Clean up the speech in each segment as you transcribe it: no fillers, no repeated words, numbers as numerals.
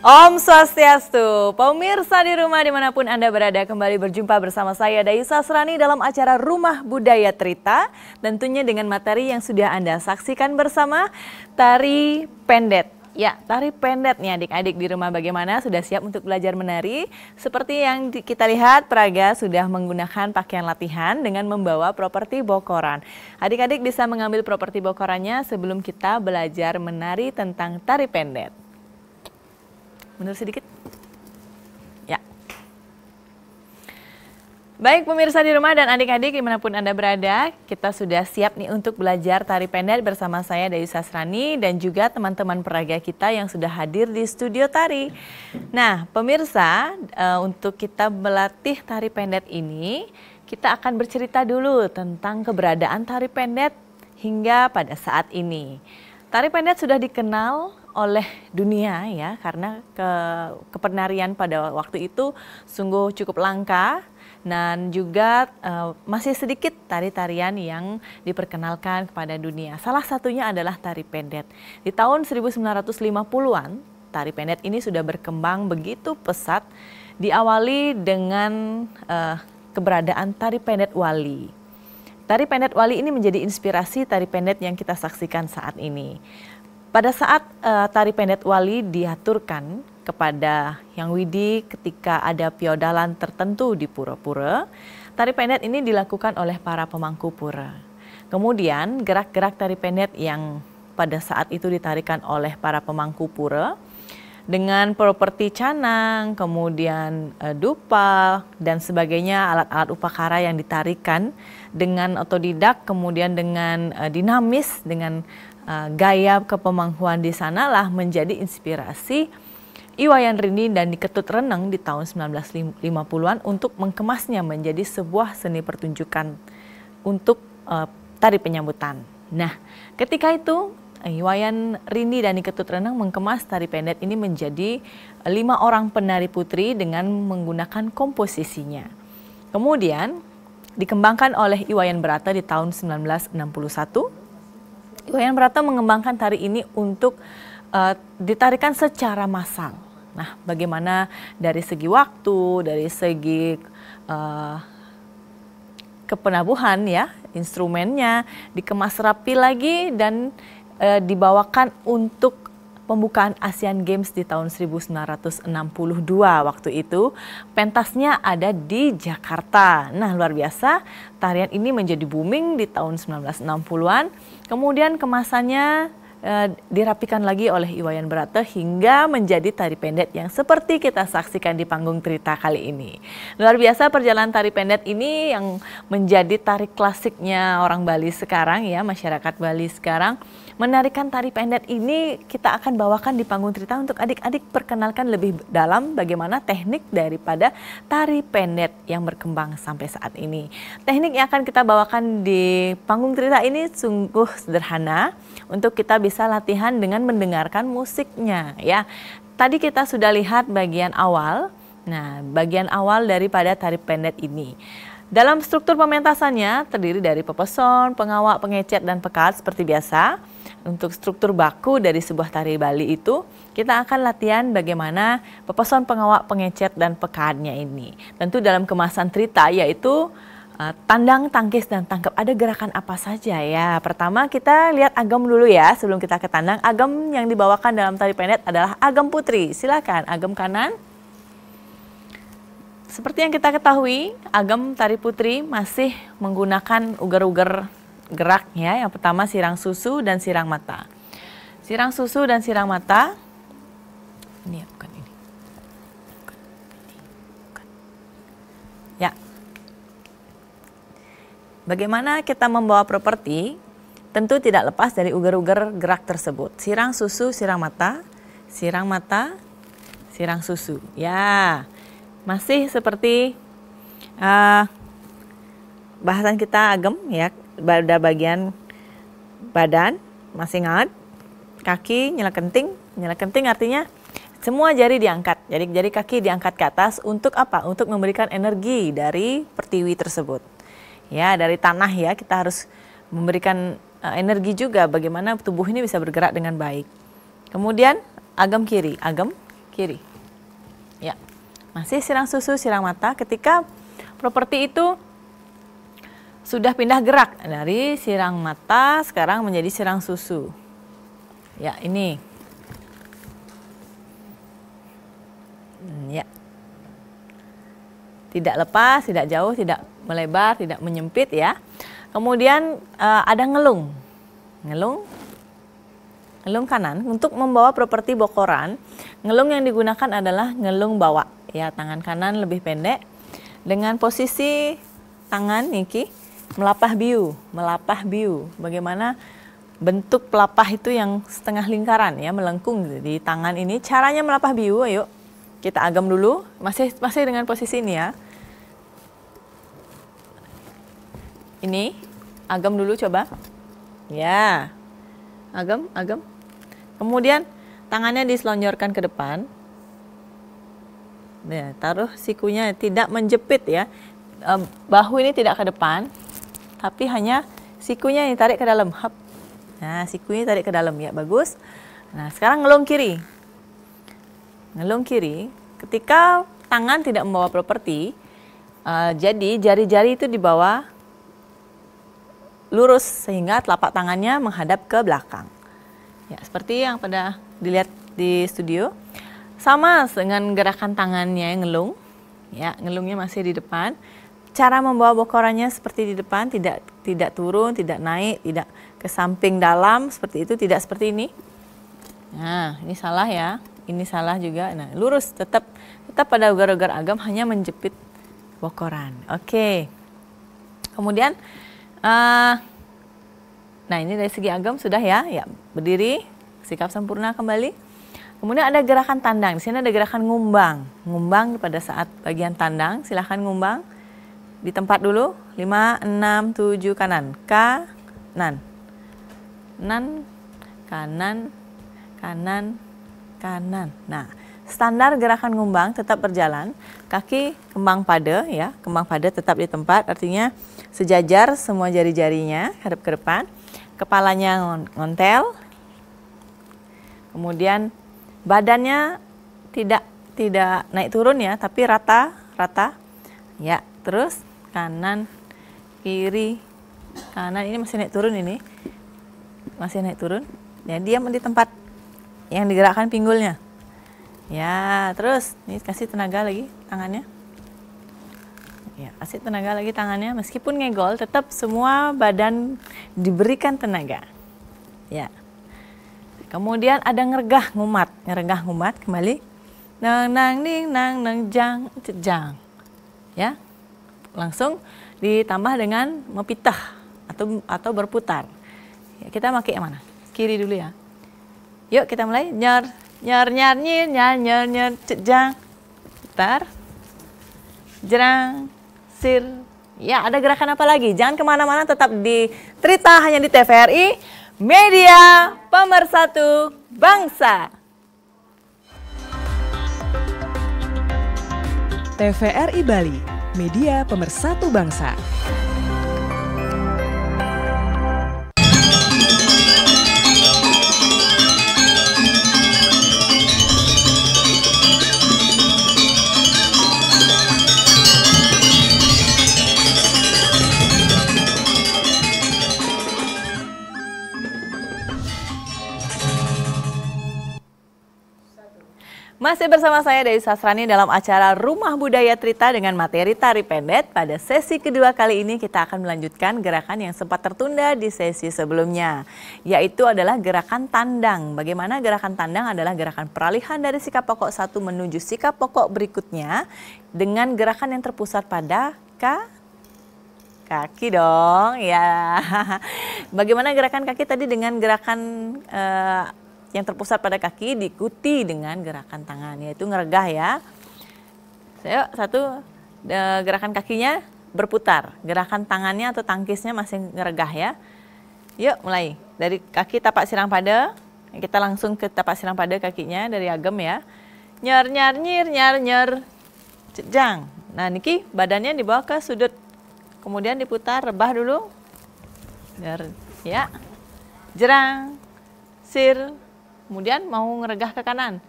Om Swastiastu, pemirsa di rumah dimanapun Anda berada, kembali berjumpa bersama saya Dayu Sasrani dalam acara Rumah Budaya Trita. Tentunya dengan materi yang sudah Anda saksikan bersama, tari pendet. Ya, tari pendet nih adik-adik di rumah, bagaimana? Sudah siap untuk belajar menari? Seperti yang kita lihat, Praga sudah menggunakan pakaian latihan dengan membawa properti bokoran. Adik-adik bisa mengambil properti bokorannya sebelum kita belajar menari tentang tari pendet. Mundur sedikit. Ya. Baik pemirsa di rumah dan adik-adik dimanapun Anda berada, kita sudah siap nih untuk belajar tari pendet bersama saya Dayu Sasrani dan juga teman-teman peraga kita yang sudah hadir di studio tari. Nah pemirsa, untuk kita melatih tari pendet ini, kita akan bercerita dulu tentang keberadaan tari pendet hingga pada saat ini. Tari pendet sudah dikenal oleh dunia ya, karena kepenarian pada waktu itu sungguh cukup langka dan juga masih sedikit tari-tarian yang diperkenalkan kepada dunia. Salah satunya adalah tari pendet. Di tahun 1950-an, tari pendet ini sudah berkembang begitu pesat, diawali dengan keberadaan tari pendet wali. Tari pendet wali ini menjadi inspirasi tari pendet yang kita saksikan saat ini. Pada saat tari pendet wali diaturkan kepada Yang Widi ketika ada piodalan tertentu di pura-pura, tari pendet ini dilakukan oleh para pemangku pura. Kemudian gerak-gerak tari pendet yang pada saat itu ditarikan oleh para pemangku pura dengan properti canang, kemudian dupa dan sebagainya, alat-alat upakara yang ditarikan dengan otodidak, kemudian dengan dinamis, dengan gaya kepemangkuan di sanalah menjadi inspirasi Iwayan Rini dan Ketut Reneng di tahun 1950-an untuk mengemasnya menjadi sebuah seni pertunjukan untuk tari penyambutan. Nah, ketika itu Iwayan Rini dan Ketut Reneng mengemas tari pendet ini menjadi 5 orang penari putri dengan menggunakan komposisinya. Kemudian dikembangkan oleh Iwayan Brata di tahun 1961. Iwayan Brata mengembangkan tari ini untuk ditarikan secara massal. Nah, bagaimana dari segi waktu, dari segi kepenabuhan ya, instrumennya dikemas rapi lagi dan dibawakan untuk pembukaan Asian Games di tahun 1962 waktu itu. Pentasnya ada di Jakarta. Nah, luar biasa, tarian ini menjadi booming di tahun 1960-an. Kemudian kemasannya dirapikan lagi oleh Iwayan Brata hingga menjadi tari pendet yang seperti kita saksikan di panggung Trita kali ini. Luar biasa perjalanan tari pendet ini yang menjadi tari klasiknya orang Bali sekarang ya, masyarakat Bali sekarang. Menarikan tari pendet ini kita akan bawakan di panggung Trita untuk adik-adik perkenalkan lebih dalam bagaimana teknik daripada tari pendet yang berkembang sampai saat ini. Teknik yang akan kita bawakan di panggung Trita ini sungguh sederhana untuk kita bisa latihan dengan mendengarkan musiknya ya. Tadi kita sudah lihat bagian awal. Nah, bagian awal daripada tari pendet ini. Dalam struktur pementasannya terdiri dari pepeson, pengawak, pengecet, dan pekat seperti biasa. Untuk struktur baku dari sebuah tari Bali itu, kita akan latihan bagaimana pepeson, pengawak, pengecet, dan pekatnya ini. Tentu dalam kemasan trita yaitu tandang, tangkis, dan tangkap. Ada gerakan apa saja ya? Pertama kita lihat agam dulu ya sebelum kita ke tandang. Agam yang dibawakan dalam tari pendek adalah agam putri. Silakan agam kanan. Seperti yang kita ketahui, agam tari putri masih menggunakan ugar-ugar gerak ya. Yang pertama sirang susu dan sirang mata. Sirang susu dan sirang mata. Ini ya, bukan ini. Bukan. Ya. Bagaimana kita membawa properti? Tentu tidak lepas dari ugar-ugar gerak tersebut. Sirang susu, sirang mata, sirang susu. Ya. Masih seperti bahasan kita agam ya, pada bagian badan masih ngat, kaki nyela kenting artinya semua jari diangkat, jari kaki diangkat ke atas untuk apa? Untuk memberikan energi dari pertiwi tersebut. Ya, dari tanah ya, kita harus memberikan energi juga bagaimana tubuh ini bisa bergerak dengan baik. Kemudian agam kiri. Ya. Masih sirang susu, sirang mata ketika properti itu sudah pindah gerak dari sirang mata sekarang menjadi sirang susu. Ya, ini. Ya. Tidak lepas, tidak jauh, tidak melebar, tidak menyempit ya. Kemudian ada ngelung. Ngelung kanan untuk membawa properti bokoran. Ngelung yang digunakan adalah ngelung bawa. Ya, tangan kanan lebih pendek dengan posisi tangan niki melapah biu. Bagaimana bentuk pelapah itu yang setengah lingkaran ya, melengkung di tangan ini. Caranya melapah biu, ayo kita agam dulu. Masih dengan posisi ini ya. Ini agam dulu coba. Ya. Agam. Kemudian tangannya diselonjorkan ke depan. Ya, taruh sikunya tidak menjepit ya. Bahu ini tidak ke depan, tapi hanya sikunya ditarik ke dalam. Hap. Nah, sikunya tarik ke dalam ya, bagus. Nah, sekarang ngelung kiri. Ketika tangan tidak membawa properti, jadi jari-jari itu dibawa lurus sehingga telapak tangannya menghadap ke belakang. Ya, seperti yang pada dilihat di studio. Sama dengan gerakan tangannya yang ngelung. Ya, ngelungnya masih di depan. Cara membawa bokorannya seperti di depan, tidak turun, tidak naik, tidak ke samping dalam seperti itu, tidak seperti ini. Nah, ini salah ya. Ini salah juga. Nah, lurus tetap pada ugar-ugar agam hanya menjepit bokoran. Oke. Kemudian nah, ini dari segi agam sudah ya. Ya, berdiri, sikap sempurna kembali. Kemudian ada gerakan tandang. Di sini ada gerakan ngumbang. Ngumbang pada saat bagian tandang. Silahkan ngumbang. Di tempat dulu. 5, 6, 7 kanan. Kanan. Kanan. Nah, standar gerakan ngumbang tetap berjalan. Kaki kembang pada ya. Kembang pada tetap di tempat. Artinya sejajar semua jari-jarinya hadap ke depan. Kepalanya ngontel. Kemudian badannya tidak naik turun ya, tapi rata. Ya, terus kanan, kiri, kanan. Ini masih naik turun ini. Masih naik turun. Ya, diam di tempat yang digerakkan pinggulnya. Ya, terus ini kasih tenaga lagi tangannya. Ya, kasih tenaga lagi tangannya. Meskipun ngegol, tetap semua badan diberikan tenaga. Ya. Kemudian ada ngergah ngumat kembali. Nang jang. Ya. Langsung ditambah dengan mepitah atau berputar. Ya, kita pakai yang mana? Kiri dulu ya. Yuk kita mulai. Nyer jang. Putar. Jerang, sir. Ya, ada gerakan apa lagi? Jangan kemana-mana, tetap di Trita hanya di TVRI. Media Pemersatu Bangsa. TVRI Bali, media pemersatu bangsa. Masih bersama saya Dewi Sasrani dalam acara Rumah Budaya Trita dengan materi tari pendek. Pada sesi kedua kali ini kita akan melanjutkan gerakan yang sempat tertunda di sesi sebelumnya, yaitu adalah gerakan tandang. Bagaimana gerakan tandang adalah gerakan peralihan dari sikap pokok satu menuju sikap pokok berikutnya dengan gerakan yang terpusat pada kaki dong. Ya, bagaimana gerakan kaki tadi dengan gerakan yang terpusat pada kaki diikuti dengan gerakan tangan, yaitu ngeregah ya. Satu, gerakan kakinya berputar, gerakan tangannya atau tangkisnya masih ngeregah ya. Yuk mulai, dari kaki tapak sirang pada, kita langsung ke tapak sirang pada kakinya dari agem ya. Nyer, nyer, nyer, nyer, nyer, jang. Nah niki badannya dibawa ke sudut, kemudian diputar, rebah dulu. Ya, jerang, sir. Kemudian mau ngeregah ke kanan.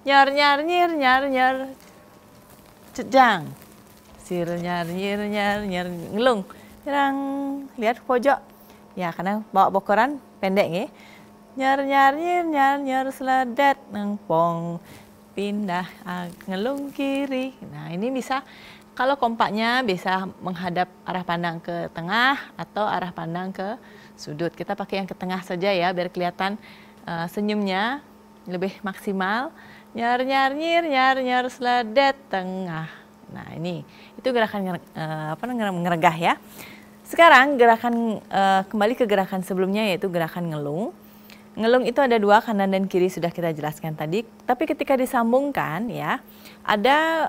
Nyar, nyar, nyir, nyar, nyar. Cejang. Sir, nyar, nyir, nyar, nyar. Ngelung. Nyerang. Lihat pojok. Ya, karena bawa bokoran pendek ya. Nyar, nyar, nyir, nyar, nyar. Seledet. Nengpong. Pindah. Ngelung kiri. Nah, ini bisa, kalau kompaknya bisa menghadap arah pandang ke tengah atau arah pandang ke sudut. Kita pakai yang ke tengah saja ya, biar kelihatan senyumnya lebih maksimal. Nyar, nyar, nyir, nyar, nyar, seledet tengah. Nah ini, itu gerakan ngeregah ya. Sekarang gerakan kembali ke gerakan sebelumnya, yaitu gerakan ngelung. Ngelung itu ada dua, kanan dan kiri, sudah kita jelaskan tadi. Tapi ketika disambungkan ya, ada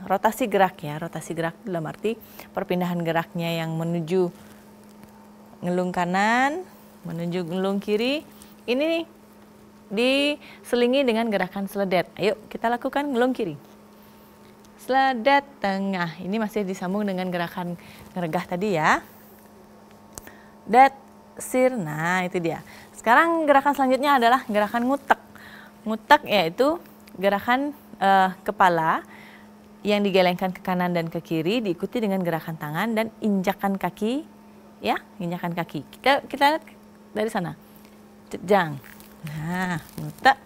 rotasi gerak ya. Rotasi gerak dalam arti perpindahan geraknya yang menuju ngelung kanan, menuju ngelung kiri. Ini diselingi dengan gerakan seledet. Ayo kita lakukan ngelung kiri. Seledet tengah. Ini masih disambung dengan gerakan ngeregah tadi ya. Det, sir. Nah itu dia. Sekarang gerakan selanjutnya adalah gerakan ngutek. Ngutek yaitu gerakan kepala yang digelengkan ke kanan dan ke kiri, diikuti dengan gerakan tangan dan injakan kaki. Ya, injakan kaki. Kita lihat dari sana. Tujang. Nah, ngutek,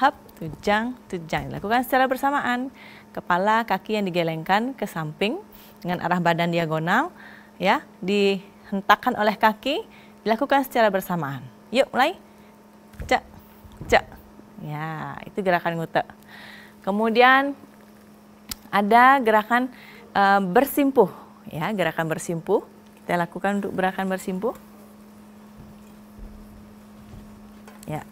hap, tujang, tujang. Lakukan secara bersamaan. Kepala, kaki yang digelengkan ke samping dengan arah badan diagonal, ya, dihentakkan oleh kaki, dilakukan secara bersamaan. Yuk, mulai. Cek, cek. Ya, itu gerakan ngutek. Kemudian ada gerakan bersimpuh, ya, gerakan bersimpuh. Kita lakukan untuk gerakan bersimpuh. Ya.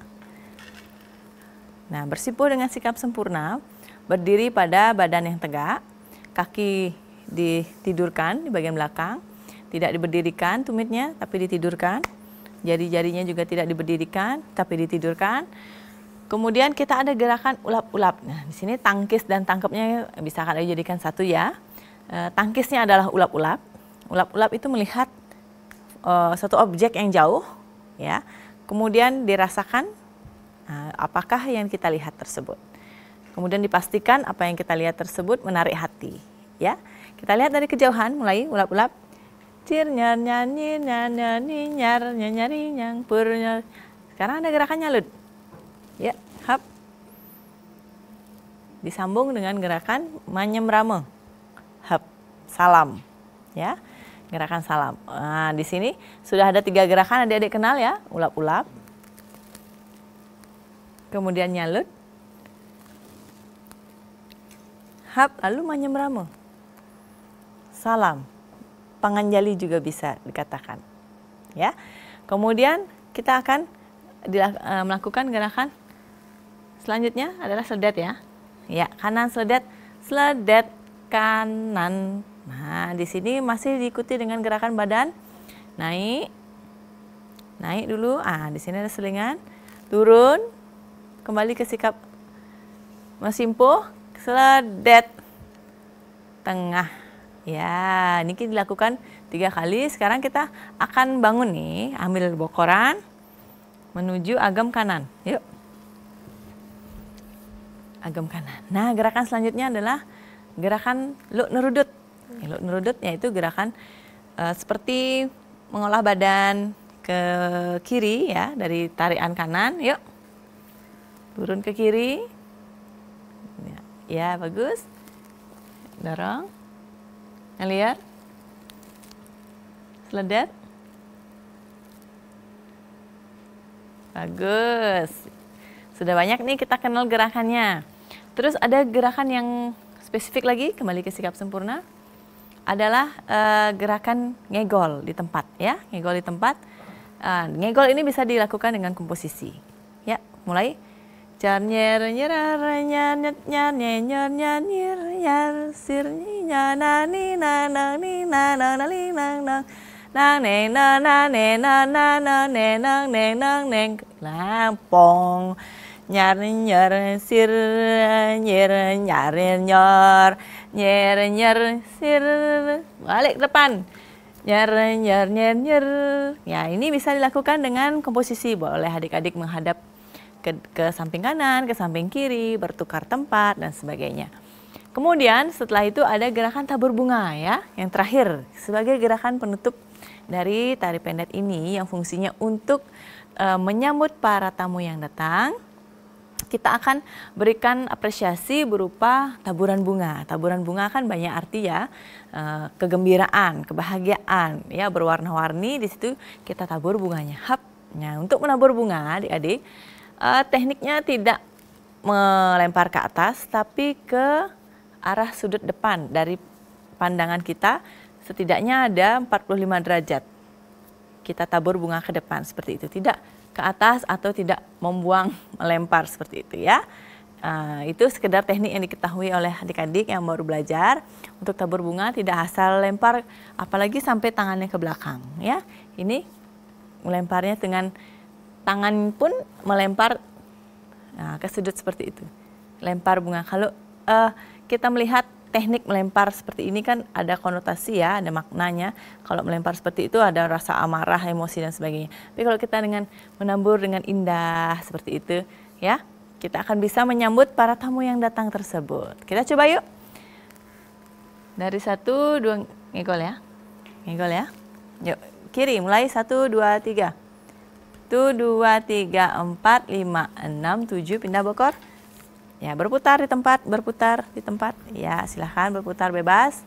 Nah, bersimpuh dengan sikap sempurna, berdiri pada badan yang tegak, kaki ditidurkan di bagian belakang, tidak diberdirikan tumitnya, tapi ditidurkan. Jari-jarinya juga tidak diberdirikan, tapi ditidurkan. Kemudian kita ada gerakan ulap-ulap. Nah, di sini tangkis dan tangkepnya bisa kalian jadikan satu ya. Tangkisnya adalah ulap-ulap. Ulap-ulap itu melihat satu objek yang jauh, ya. Kemudian dirasakan apakah yang kita lihat tersebut. Kemudian dipastikan apa yang kita lihat tersebut menarik hati. Ya, kita lihat dari kejauhan, mulai ulap-ulap. Cir, nyar, nyanyi, nyanyi, nyar, nyari, nyang, pur, nyar. Sekarang ada gerakan nyalut. Ya, hap. Disambung dengan gerakan manyemrame. Hap, salam. Ya. Gerakan salam. Nah, di sini sudah ada 3 gerakan, adik-adik kenal ya. Ulap-ulap. Kemudian nyalut. Hap, lalu manyemrame. Salam. Panganjali juga bisa dikatakan. Ya. Kemudian kita akan melakukan gerakan selanjutnya adalah seledet ya. Ya, kanan seledet, seledet kanan. Nah, di sini masih diikuti dengan gerakan badan. Naik. Naik dulu. Di sini ada selingan. Turun. Kembali ke sikap mesimpuh. Seledet. tengah. Ya, ini dilakukan 3 kali. Sekarang kita akan bangun nih, ambil bokoran menuju agam kanan. Yuk. Agam kanan. Nah, gerakan selanjutnya adalah gerakan luk nerudut. Luk nerudut yaitu gerakan seperti mengolah badan ke kiri ya, dari tarikan kanan. Yuk. Turun ke kiri. Ya, bagus. Dorong. Ngelihat. Seledet. Bagus. Sudah banyak nih kita kenal gerakannya. Terus ada gerakan yang spesifik lagi, kembali ke sikap sempurna. Adalah gerakan ngegol di tempat ya. Ngegol di tempat. Ngegol ini bisa dilakukan dengan komposisi. Ya, mulai. Jar nyer nyer nyer nyer nyer nyer nyer nyer nyer sir nyer na ni na na ni na na na li na na na ne na na ne na na na ne na ne na ne lampong nyer nyer sir nyer nyer nyer nyer nyer sir balik ke depan nyer nyer nyer nyer. Ya, ini bisa dilakukan dengan komposisi. Boleh adik-adik menghadap ke samping kanan, ke samping kiri, bertukar tempat, dan sebagainya. Kemudian setelah itu ada gerakan tabur bunga ya, yang terakhir sebagai gerakan penutup dari tari pendet ini yang fungsinya untuk menyambut para tamu yang datang. Kita akan berikan apresiasi berupa taburan bunga. Taburan bunga kan banyak arti ya, kegembiraan, kebahagiaan, ya berwarna-warni. Di situ kita tabur bunganya. Hap. Nah, untuk menabur bunga, adik-adik, tekniknya tidak melempar ke atas, tapi ke arah sudut depan. Dari pandangan kita setidaknya ada 45 derajat. Kita tabur bunga ke depan seperti itu, tidak ke atas atau tidak membuang, melempar seperti itu ya. Itu sekedar teknik yang diketahui oleh adik-adik yang baru belajar. Untuk tabur bunga tidak asal lempar, apalagi sampai tangannya ke belakang ya. Ini melemparnya dengan tangan pun melempar ke sudut seperti itu. Lempar bunga. Kalau kita melihat teknik melempar seperti ini kan ada konotasi ya, ada maknanya. Kalau melempar seperti itu ada rasa amarah, emosi dan sebagainya. Tapi kalau kita dengan menabur dengan indah seperti itu ya, kita akan bisa menyambut para tamu yang datang tersebut. Kita coba yuk. Dari 1, 2, ngegol ya. Ngegol ya. Yuk, kiri mulai 1, 2, 3. 1, 2, 3, 4, 5, 6, 7, pindah bokor. Ya, berputar di tempat, berputar di tempat. Ya, silahkan berputar bebas.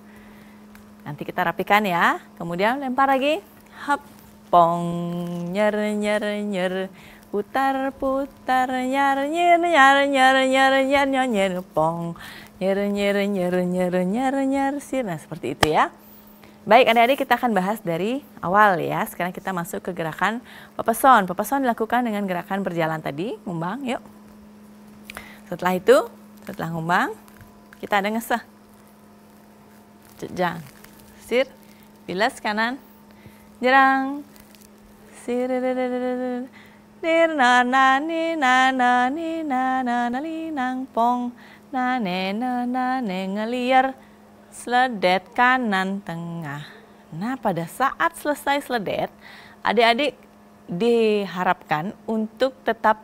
Nanti kita rapikan ya. Kemudian lempar lagi. Hap, pong, nyer, nyer, nyer. Putar, putar, nyer, nyer, nyer, nyer, nyer, nyer, nyer, nyer, pong. Nyer, nyer, nyer, nyer, nyer, nyer, sir. Nah, seperti itu ya. Baik, adik-adik, kita akan bahas dari awal ya. Sekarang kita masuk ke gerakan pepeson. Pepeson dilakukan dengan gerakan berjalan tadi, ngumbang, yuk. Setelah itu, setelah ngumbang, kita ada ngeseh. Jejang, sir, bilas kanan, jerang, sir, dir, na, ni, na, ni, na, li, nang, pong, na, ne, ngeliar. Seledet kanan tengah. Nah, pada saat selesai seledet, adik-adik diharapkan untuk tetap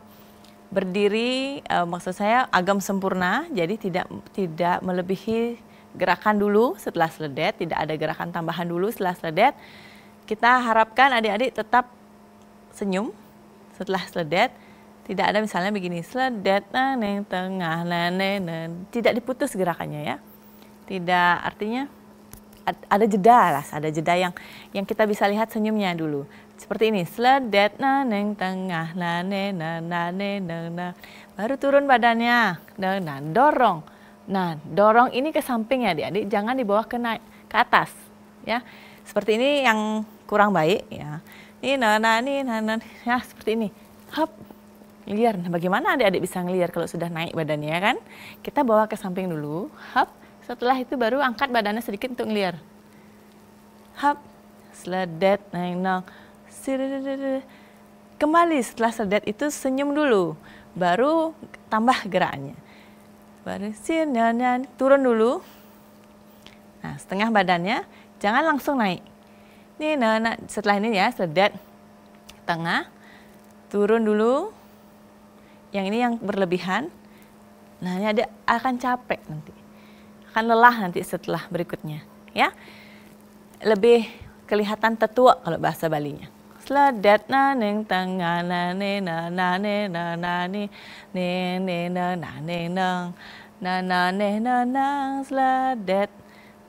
berdiri, maksud saya agam sempurna, jadi tidak melebihi gerakan dulu setelah seledet, tidak ada gerakan tambahan dulu setelah seledet. Kita harapkan adik-adik tetap senyum setelah seledet, tidak ada misalnya begini, seledet neng tengah, tidak diputus gerakannya ya. Tidak, artinya ada jeda lah, ada jeda yang kita bisa lihat senyumnya dulu. Seperti ini, seledet neng tengah, baru turun badannya, dorong. Nah, dorong ini ke samping ya adik-adik, jangan dibawa ke atas, ya. Seperti ini yang kurang baik ya. Ini ya seperti ini, hap, ngeliar. Nah, bagaimana adik-adik bisa ngeliar kalau sudah naik badannya kan? Kita bawa ke samping dulu, hap. Setelah itu baru angkat badannya sedikit untuk ngeliar. Hap, seledet, neng, kembali setelah seledet itu senyum dulu, baru tambah geraknya. Baru turun dulu, Nah, setengah badannya, jangan langsung naik. Nih, nah, setelah ini ya, sledet. Tengah, turun dulu. Yang ini yang berlebihan. Nah, ini ada akan capek nanti. Akan lelah nanti setelah berikutnya. Ya, lebih kelihatan tetua kalau bahasa Balinya. Sledet na neng tengah na ne na ne na ne na ne neng na ne na sledet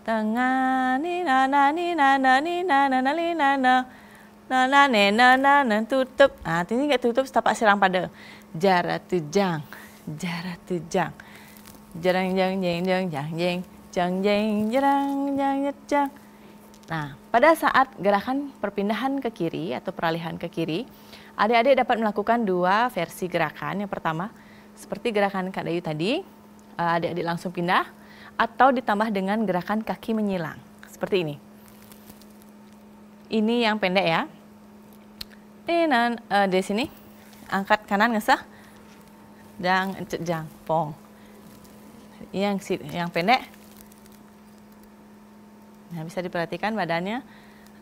tengah ni na ni na ni na li na ne tutup. Ah, ini enggak tutup setapak sirang pada. Jarak tujang jarang jang jeng jang jang jeng jang jeng jarang jang jang. Nah, pada saat gerakan perpindahan ke kiri atau peralihan ke kiri, adik-adik dapat melakukan dua versi gerakan. Yang pertama, seperti gerakan Kak Dayu tadi, adik-adik langsung pindah, atau ditambah dengan gerakan kaki menyilang. Seperti ini. Ini yang pendek ya. Di sini, angkat kanan ngesah, jang, pong. Yang pendek. Nah, bisa diperhatikan badannya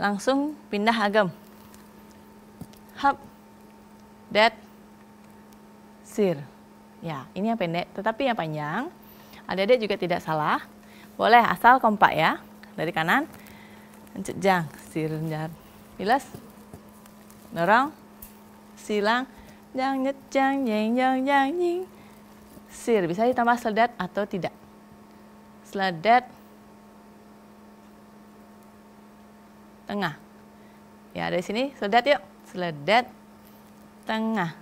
langsung pindah agam. Hap, det, sir. Ya, ini yang pendek, tetapi yang panjang, adik-adik juga tidak salah. Boleh asal kompak ya. Dari kanan, jang, sir, jar. Bilas, dorong, silang, jang, jeng, jang, jing. Sir, bisa ditambah sledet atau tidak. Sledet, tengah. Ya, dari sini sledet yuk. Sledet tengah.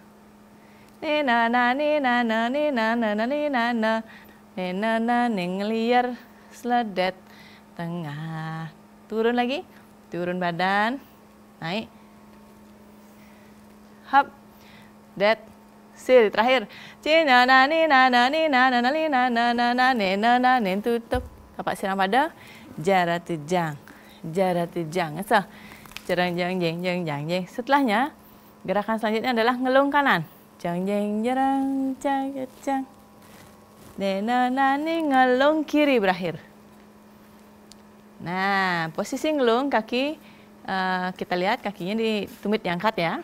Ngeliar sledet tengah. Turun lagi. Turun badan. Naik. Hap. Det. Sir, terakhir. Tutup. Tapak sirang pada. Jarak tujang. Jarak tujang. Jarang jang jeng jang jang. Setelahnya gerakan selanjutnya adalah ngelung kanan. Jang jeng jarang jang jang. Ngelung kiri berakhir. Nah, posisi ngelung kaki kita lihat kakinya di tumit diangkat ya.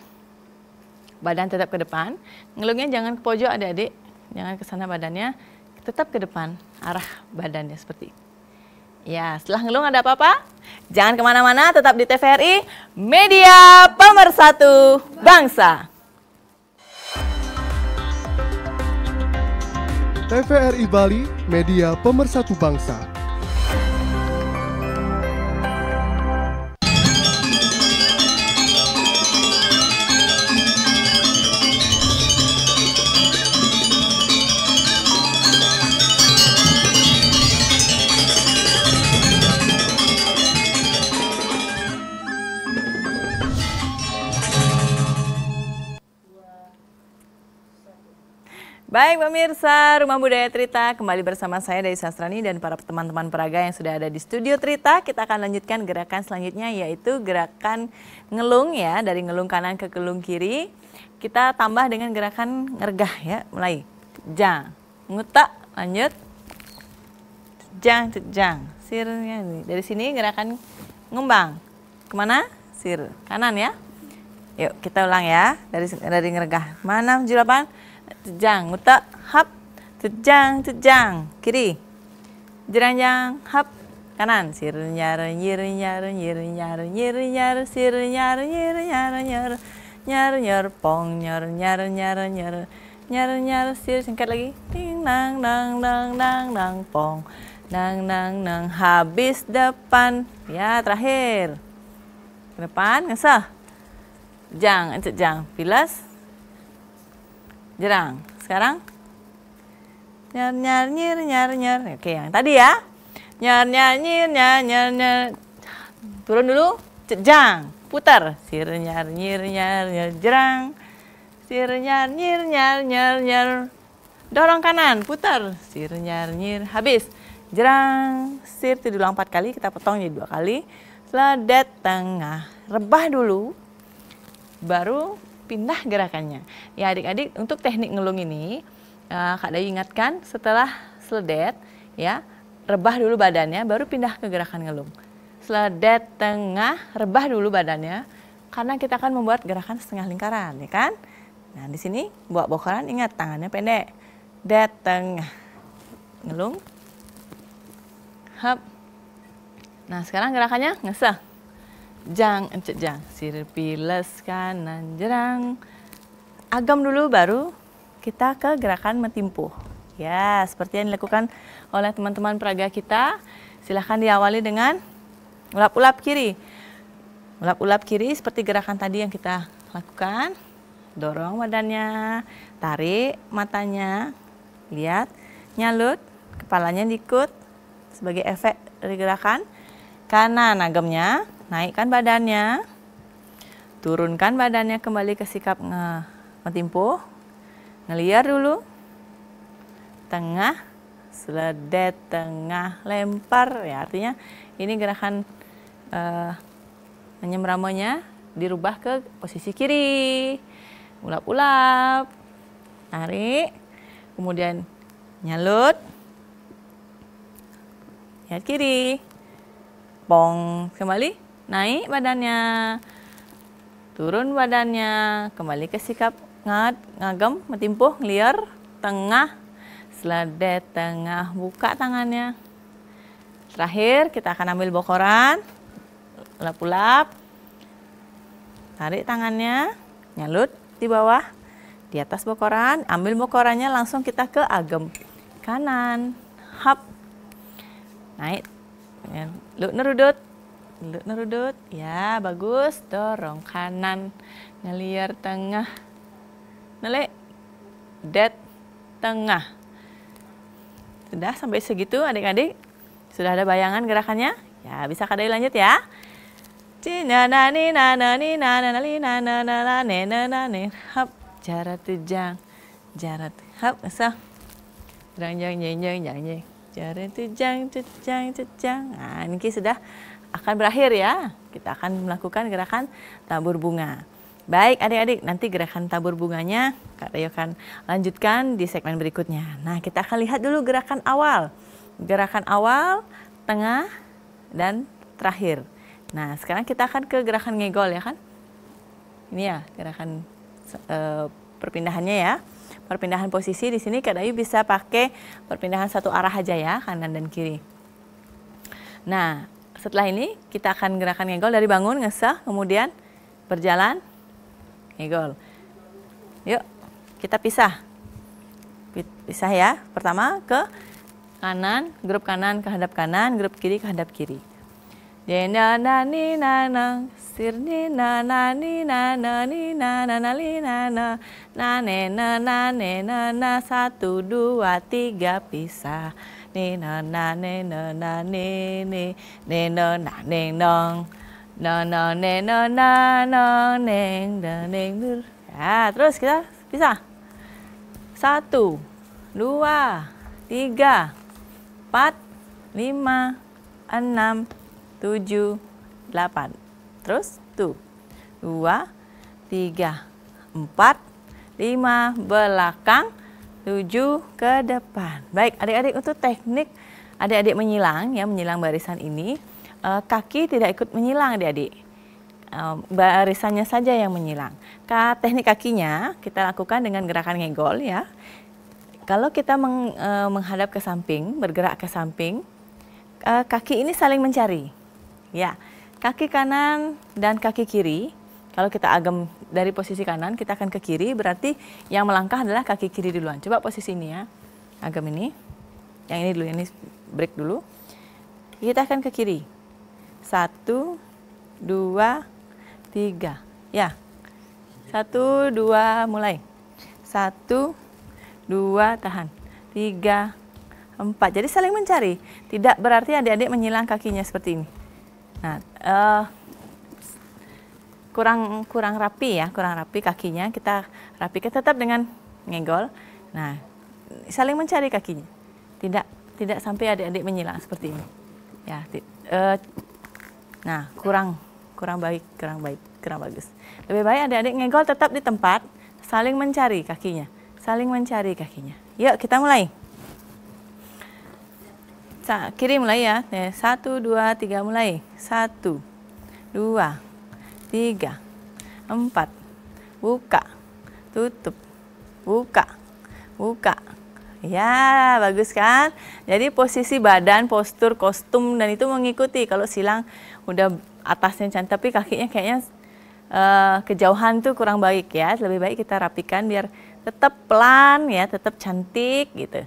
Badan tetap ke depan. Ngelungnya jangan ke pojok adik-adik. Jangan ke sana badannya. Tetap ke depan arah badannya seperti ini. Ya, setelah ngelung ada apa-apa? Jangan kemana-mana, tetap di TVRI, Media Pemersatu Bangsa. TVRI Bali, Media Pemersatu Bangsa. Baik pemirsa, Rumah Budaya Trita kembali bersama saya Dayu Sastrani dan para teman-teman peraga yang sudah ada di studio Trita. Kita akan lanjutkan gerakan selanjutnya yaitu gerakan ngelung ya, dari ngelung kanan ke ngelung kiri. Kita tambah dengan gerakan ngergah ya, mulai. Jang, ngutak, lanjut. Jang, jang, sirnya nih. Dari sini gerakan ngembang. Kemana? Sir, kanan ya. Yuk kita ulang ya, dari ngergah. Mana 78? Tejang, ngutak, hap, tejang, kiri, jeranjang, hap, kanan, sir, nyar, nyir, nyar, nyir, nyar, nyir, nyar, sir, nyar, nyir, nyar, nyar, nyar, nyar, pong, nyar, nyar, nyar, nyar, nyar, nyar, sir, singkat lagi, ting, nang, nang, nang, nang, nang, pong, nang, nang, nang, habis depan, ya terakhir, ke depan, ngesah, jang, pilas, jerang. Sekarang nyar nyar nyir nyar nyar. Oke, yang tadi ya. Nyar nyar nyir nyar nyar nyar. Turun dulu. Jang. Putar. Sir nyar nyir nyar nyar jerang. Sir nyar nyir nyar nyar nyar. Dorong kanan, putar. Sir nyar nyir. Habis. Jerang. Sir itu diulang 4 kali, kita potong jadi 2 kali. Sledet tengah. Rebah dulu. Baru pindah gerakannya. Ya adik-adik, untuk teknik ngelung ini Kak Dayu ingatkan setelah sledet ya, rebah dulu badannya, baru pindah ke gerakan ngelung. Seledet tengah, rebah dulu badannya, karena kita akan membuat gerakan setengah lingkaran, ya kan? Nah, di sini buat bokoran, ingat tangannya pendek. Det tengah, ngelung. Hap. Nah, sekarang gerakannya ngeseh. Jang, encet jang, sir piles kanan jerang. Agam dulu baru kita ke gerakan metimpuh. Ya, seperti yang dilakukan oleh teman-teman peraga kita. Silahkan diawali dengan ulap-ulap kiri. Ulap-ulap kiri seperti gerakan tadi yang kita lakukan. Dorong badannya, tarik matanya, lihat, nyalut, kepalanya diikut sebagai efek dari gerakan. Kanan agamnya, naikkan badannya, turunkan badannya kembali ke sikap metimpuh, ngeliar dulu, tengah, seledet, tengah, lempar, ya artinya ini gerakan menyemramonya dirubah ke posisi kiri, ulap-ulap, tarik, kemudian nyalut, lihat kiri, pong, kembali, naik badannya, turun badannya, kembali ke sikap ngagem, metimpuh, ngeliar, tengah, seledet, tengah, buka tangannya. Terakhir kita akan ambil bokoran, ulap-ulap, tarik tangannya, nyalut di bawah, di atas bokoran, ambil bokorannya langsung kita ke agem, kanan, hap, naik, luk nerudut, ya bagus, dorong kanan, ngeliar tengah, nelek, det, tengah. Sudah sampai segitu adik-adik? Sudah ada bayangan gerakannya? Ya bisa Kak Dayu lanjut ya. Hap, jarat tujang, jarat, hap, ngesah, jang, jarat tujang, cecang. Nah, ini sudah akan berakhir ya. Kita akan melakukan gerakan tabur bunga. Baik adik-adik, nanti gerakan tabur bunganya Kak Dayu akan lanjutkan di segmen berikutnya. Nah, kita akan lihat dulu gerakan awal. Gerakan awal, tengah, dan terakhir. Nah, sekarang kita akan ke gerakan ngegol ya kan? Ini ya, gerakan perpindahannya ya. Perpindahan posisi di sini Kak Dayu bisa pakai perpindahan satu arah aja ya, kanan dan kiri. Nah, setelah ini kita akan gerakan ngegol dari bangun, ngeseh, kemudian berjalan, ngegol. Yuk, kita pisah. Pisah ya. Pertama ke kanan, grup kanan kehadap kanan, grup kiri kehadap kiri. Dena nani nana, sirni nana ni nana ni nana nali nana, nane nana nana, 1 2 3 pisah. Ni nana nana ni ni nena neng nong, nana nena nana neng neng nur. Ya, terus kita pisah. 1 2 3 4 5 6 7 8. Terus 2 3 4 5 belakang, 7 ke depan. Baik adik-adik, untuk teknik adik-adik menyilang ya, menyilang barisan ini, kaki tidak ikut menyilang adik-adik, barisannya saja yang menyilang. Teknik kakinya kita lakukan dengan gerakan ngegol ya. Kalau kita menghadap ke samping, bergerak ke samping, kaki ini saling mencari. Ya, kaki kanan dan kaki kiri. Kalau kita agam dari posisi kanan, kita akan ke kiri, berarti yang melangkah adalah kaki kiri duluan. Coba posisi ini ya, agam ini. Yang ini dulu, ini break dulu. Kita akan ke kiri. 1 2 3. Ya. 1 2 mulai. 1 2 tahan. 3 4. Jadi saling mencari. Tidak berarti adik-adik menyilang kakinya seperti ini. Nah, kurang rapi ya, kurang rapi kakinya. Kita rapikan tetap dengan ngegol. Nah, saling mencari kakinya. Tidak sampai adik-adik menyilang seperti ini. Ya, nah, kurang bagus. Lebih baik adik-adik ngegol tetap di tempat, saling mencari kakinya. Yuk, kita mulai. 1 kiri mulai ya. 1, 2, 3 mulai. 1, 2, 3, 4. Buka, tutup, buka, buka. Ya, bagus kan? Jadi posisi badan, postur, kostum dan itu mengikuti. Kalau silang udah atasnya cantik tapi kakinya kayaknya kejauhan tuh kurang baik ya. Lebih baik kita rapikan biar tetap pelan ya, tetap cantik gitu.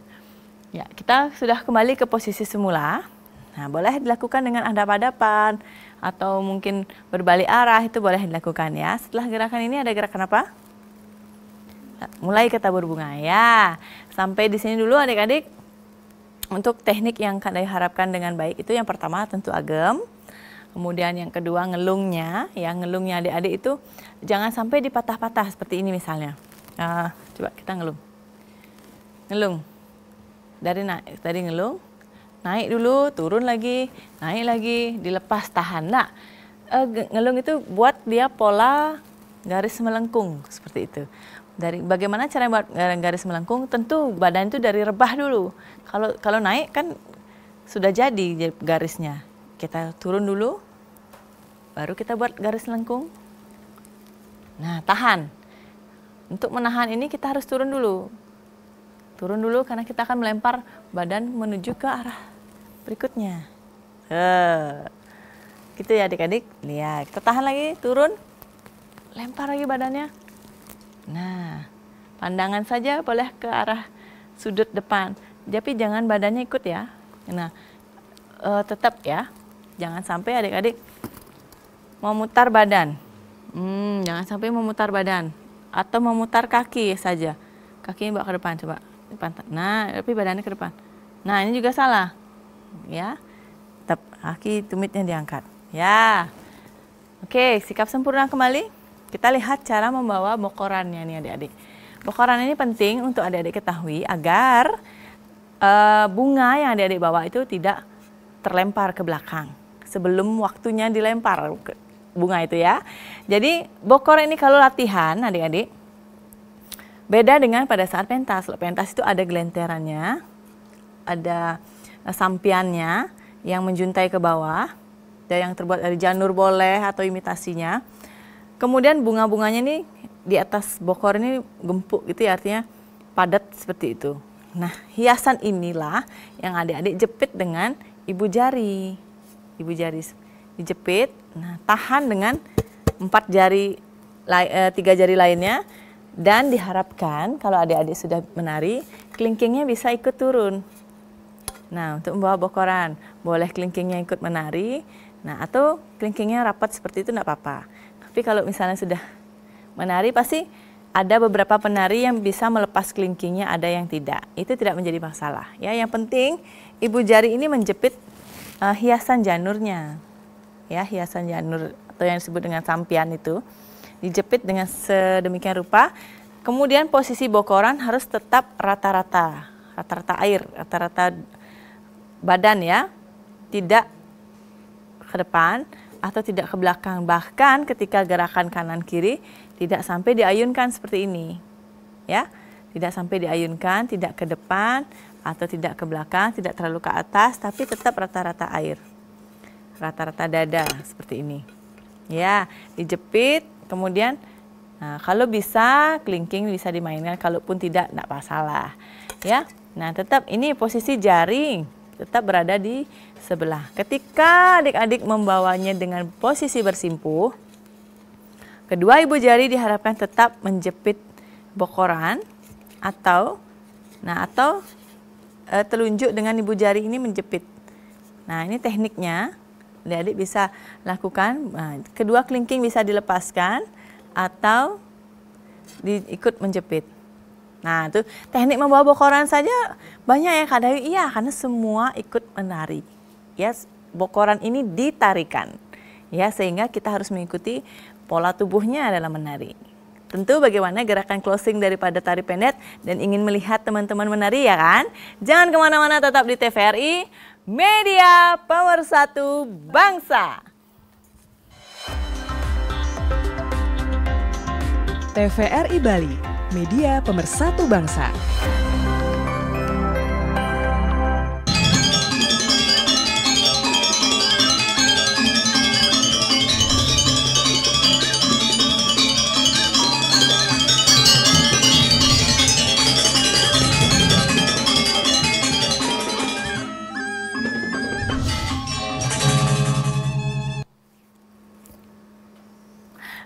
Ya, kita sudah kembali ke posisi semula. Nah, boleh dilakukan dengan hadap-hadapan atau mungkin berbalik arah, itu boleh dilakukan ya. Setelah gerakan ini ada gerakan apa? Mulai ke tabur bunga ya. Sampai di sini dulu adik-adik. Untuk teknik yang kalian harapkan dengan baik itu yang pertama tentu agem. Kemudian yang kedua ngelungnya, ya ngelungnya adik-adik itu jangan sampai dipatah-patah seperti ini misalnya. Coba kita ngelung. Ngelung. Dari ngelung, naik dulu, turun lagi, naik lagi, dilepas, tahan. Nah, ngelung itu buat dia pola garis melengkung seperti itu. Bagaimana cara buat garis melengkung? Tentu badan itu dari rebah dulu. Kalau naik kan sudah jadi garisnya. Kita turun dulu, baru kita buat garis lengkung. Nah, tahan. Untuk menahan ini kita harus turun dulu. Turun dulu karena kita akan melempar badan menuju ke arah berikutnya. Gitu ya adik-adik. Lihat, kita tahan lagi, turun. Lempar lagi badannya. Nah, pandangan saja boleh ke arah sudut depan. Tapi jangan badannya ikut ya. Nah, tetap ya. Jangan sampai adik-adik memutar badan. Jangan sampai memutar badan. Atau memutar kaki saja. Kakinya bawa ke depan, coba. Nah, tapi badannya ke depan. Nah, ini juga salah. Ya. Tetap kaki tumitnya diangkat. Ya. Oke, sikap sempurna kembali. Kita lihat cara membawa bokorannya nih adik-adik. Bokoran ini penting untuk adik-adik ketahui agar bunga yang adik-adik bawa itu tidak terlempar ke belakang. Sebelum waktunya dilempar bunga itu ya. Jadi bokoran ini kalau latihan adik-adik beda dengan pada saat pentas. Pentas itu ada gelenterannya, ada sampiannya yang menjuntai ke bawah, ada yang terbuat dari janur boleh atau imitasinya. Kemudian bunga-bunganya nih di atas bokor ini gempuk gitu ya, artinya padat seperti itu. Nah, hiasan inilah yang adik-adik jepit dengan ibu jari. Ibu jari dijepit, nah tahan dengan 3 jari lainnya. Dan diharapkan kalau adik-adik sudah menari, kelingkingnya bisa ikut turun. Nah, untuk membawa bokoran, boleh kelingkingnya ikut menari, nah atau kelingkingnya rapat seperti itu tidak apa-apa. Tapi kalau misalnya sudah menari, pasti ada beberapa penari yang bisa melepas kelingkingnya, ada yang tidak. Itu tidak menjadi masalah. Ya, yang penting ibu jari ini menjepit hiasan janurnya. Ya, hiasan janur atau yang disebut dengan sampian itu. Dijepit dengan sedemikian rupa, kemudian posisi bokoran harus tetap rata-rata air, rata-rata badan ya, tidak ke depan atau tidak ke belakang. Bahkan ketika gerakan kanan kiri tidak sampai diayunkan seperti ini, ya, tidak sampai diayunkan, tidak ke depan atau tidak ke belakang, tidak terlalu ke atas, tapi tetap rata-rata air, rata-rata dada seperti ini, ya, dijepit. Kemudian, nah, kalau bisa kelingking bisa dimainkan, kalaupun tidak masalah, ya. Nah, tetap ini posisi jari tetap berada di sebelah. Ketika adik-adik membawanya dengan posisi bersimpuh, kedua ibu jari diharapkan tetap menjepit bokoran atau telunjuk dengan ibu jari ini menjepit. Nah, ini tekniknya. Adik-adik bisa lakukan, nah, kedua kelingking bisa dilepaskan atau ikut menjepit. Nah, itu teknik membawa bokoran saja banyak ya Kak Dayu. Iya, karena semua ikut menari. Ya, bokoran ini ditarikan. Ya, sehingga kita harus mengikuti pola tubuhnya dalam menari. Tentu bagaimana gerakan closing daripada tari pendek dan ingin melihat teman-teman menari ya kan? Jangan kemana-mana, tetap di TVRI. Media Pemersatu Bangsa. TVRI Bali, Media Pemersatu Bangsa.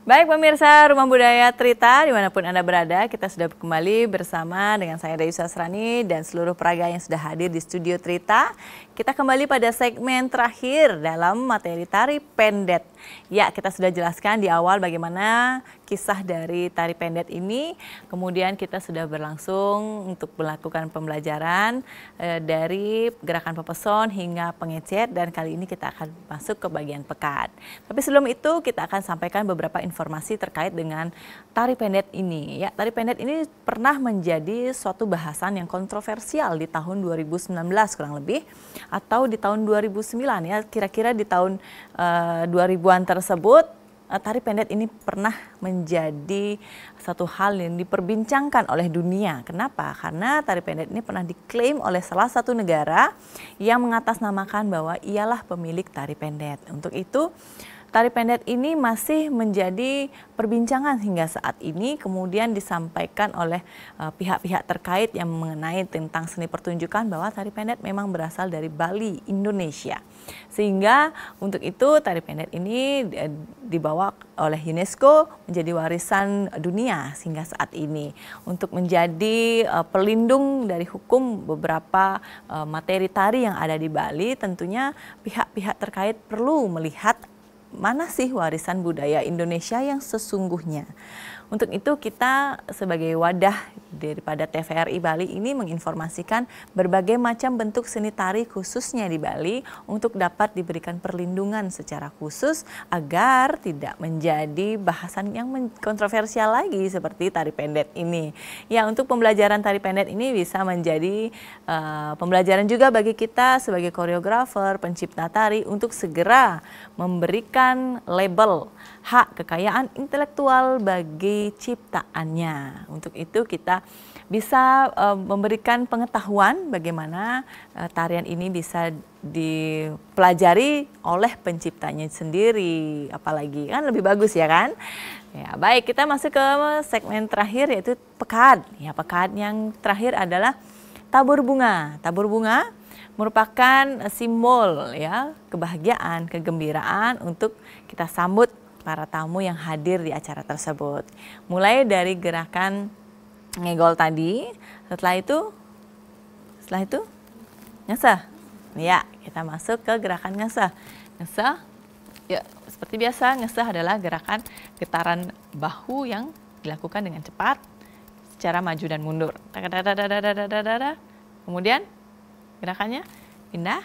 Baik pemirsa Rumah Budaya Trita, dimanapun Anda berada, kita sudah kembali bersama dengan saya Dayusa Asrani dan seluruh peraga yang sudah hadir di studio Trita. Kita kembali pada segmen terakhir dalam materi tari pendet. Ya, kita sudah jelaskan di awal bagaimana kisah dari tari pendet ini. Kemudian kita sudah berlangsung untuk melakukan pembelajaran dari gerakan pepeson hingga pengecet, dan kali ini kita akan masuk ke bagian pekat. Tapi sebelum itu kita akan sampaikan beberapa informasi terkait dengan tari pendet ini. Ya, tari pendet ini pernah menjadi suatu bahasan yang kontroversial di tahun 2019 kurang lebih, atau di tahun 2009 ya, kira-kira di tahun 2000-an tersebut. Tari pendet ini pernah menjadi satu hal yang diperbincangkan oleh dunia. Kenapa? Karena tari pendet ini pernah diklaim oleh salah satu negara yang mengatasnamakan bahwa ialah pemilik tari pendet. Untuk itu, tari pendet ini masih menjadi perbincangan hingga saat ini, kemudian disampaikan oleh pihak-pihak terkait yang mengenai tentang seni pertunjukan bahwa tari pendet memang berasal dari Bali, Indonesia. Sehingga untuk itu tari pendet ini dibawa oleh UNESCO menjadi warisan dunia sehingga saat ini. Untuk menjadi pelindung dari hukum beberapa materi tari yang ada di Bali, tentunya pihak-pihak terkait perlu melihat mana sih warisan budaya Indonesia yang sesungguhnya. Untuk itu kita sebagai wadah daripada TVRI Bali ini menginformasikan berbagai macam bentuk seni tari khususnya di Bali untuk dapat diberikan perlindungan secara khusus agar tidak menjadi bahasan yang kontroversial lagi seperti tari pendet ini. Ya, untuk pembelajaran tari pendet ini bisa menjadi pembelajaran juga bagi kita sebagai koreografer, pencipta tari untuk segera memberikan label hak kekayaan intelektual bagi ciptaannya. Untuk itu kita bisa memberikan pengetahuan bagaimana tarian ini bisa dipelajari oleh penciptanya sendiri. Apalagi kan lebih bagus ya kan? Ya, baik, kita masuk ke segmen terakhir yaitu pekat. Ya, pekat yang terakhir adalah tabur bunga. Tabur bunga merupakan simbol ya kebahagiaan, kegembiraan untuk kita sambut para tamu yang hadir di acara tersebut. Mulai dari gerakan ngegol tadi, setelah itu ngeseh. Ya, kita masuk ke gerakan ngeseh. Ngeseh, ya seperti biasa, ngeseh adalah gerakan getaran bahu yang dilakukan dengan cepat secara maju dan mundur. Kemudian gerakannya pindah,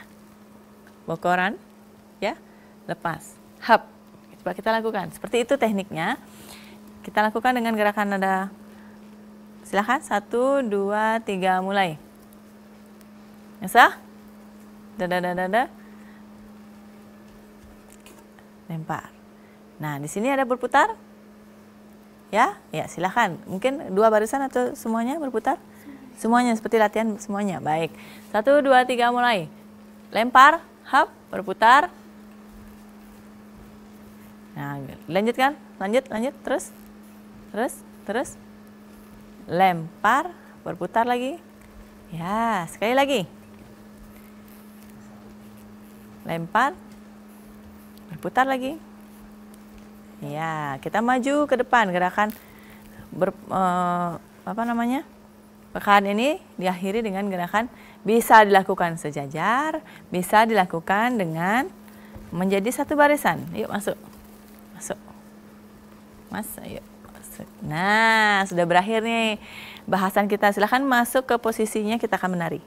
bokoran, ya, lepas, hap. Coba kita lakukan. Seperti itu tekniknya. Kita lakukan dengan gerakan nada. Silakan, 1, 2, 3, mulai. Ngeseh, dada, lempar. Nah, di sini ada berputar. Ya, silakan. Mungkin 2 barisan atau semuanya berputar? Semuanya, seperti latihan semuanya. Baik. 1, 2, 3, mulai. Lempar, hap, berputar. Nah, lanjutkan. Lanjut, terus. Lempar, berputar lagi. Ya, sekali lagi. Lempar, berputar lagi. Ya, kita maju ke depan. Gerakan pekan ini diakhiri dengan gerakan bisa dilakukan sejajar, bisa dilakukan dengan menjadi satu barisan. Yuk masuk. Ayo. Masuk. Nah, sudah berakhir nih bahasan kita. Silahkan masuk ke posisinya, kita akan menari.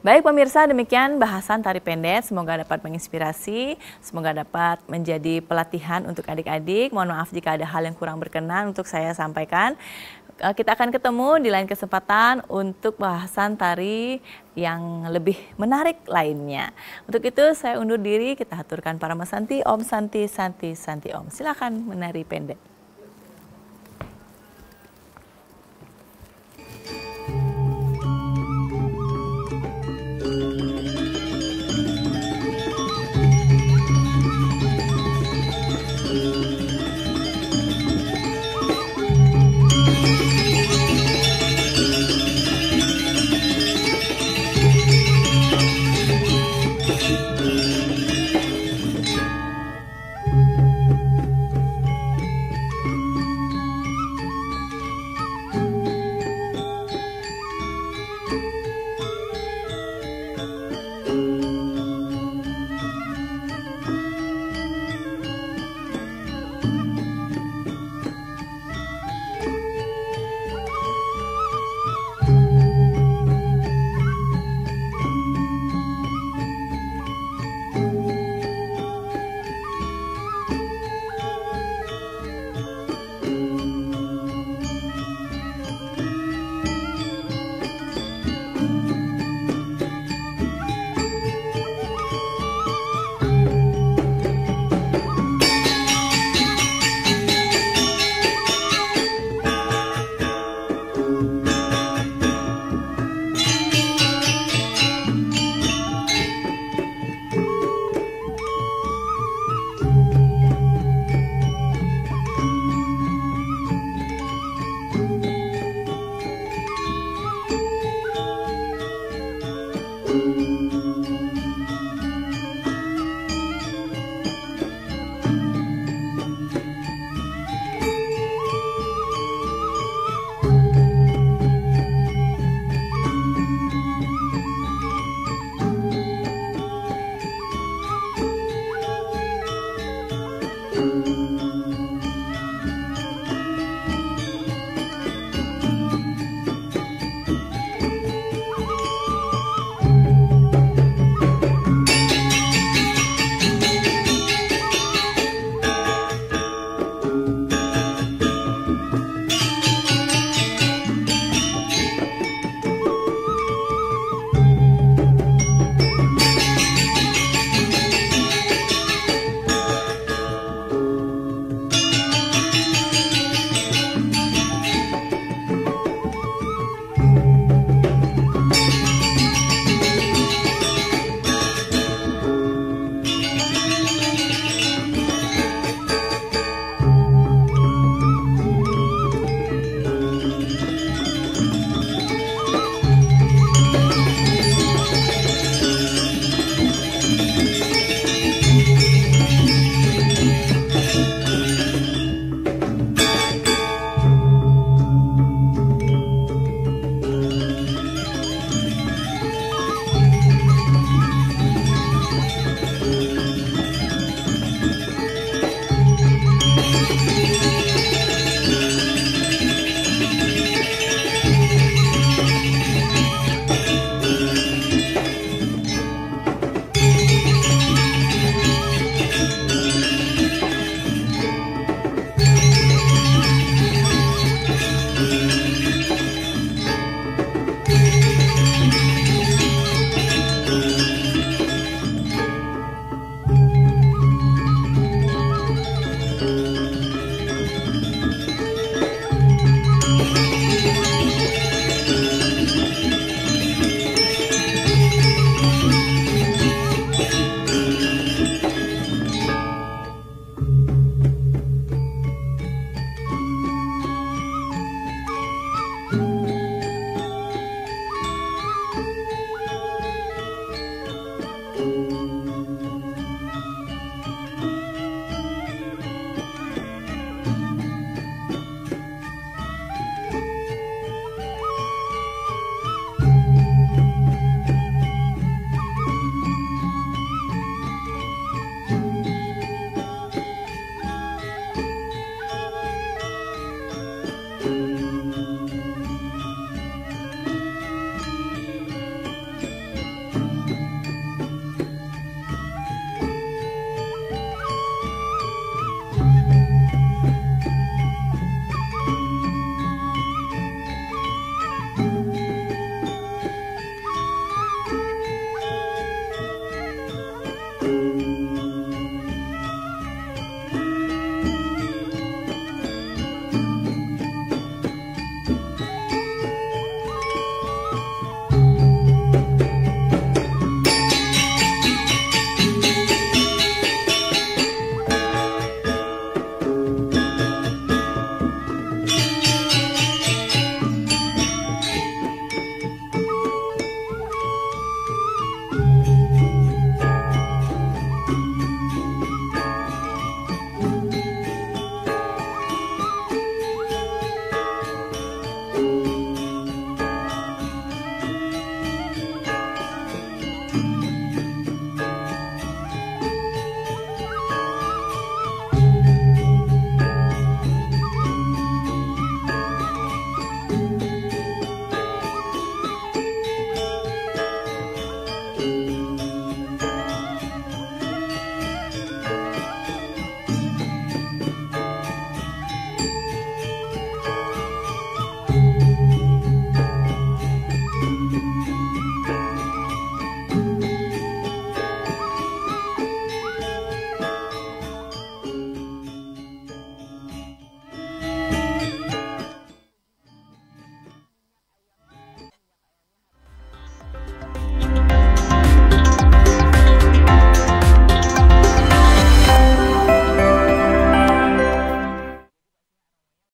Baik pemirsa, demikian bahasan tari pendet. Semoga dapat menginspirasi, semoga dapat menjadi pelatihan untuk adik-adik. Mohon maaf jika ada hal yang kurang berkenan untuk saya sampaikan. Kita akan ketemu di lain kesempatan untuk bahasan tari yang lebih menarik lainnya. Untuk itu saya undur diri, kita aturkan para Santi, Om Santi, Santi, Santi Om. Silakan menari pendet.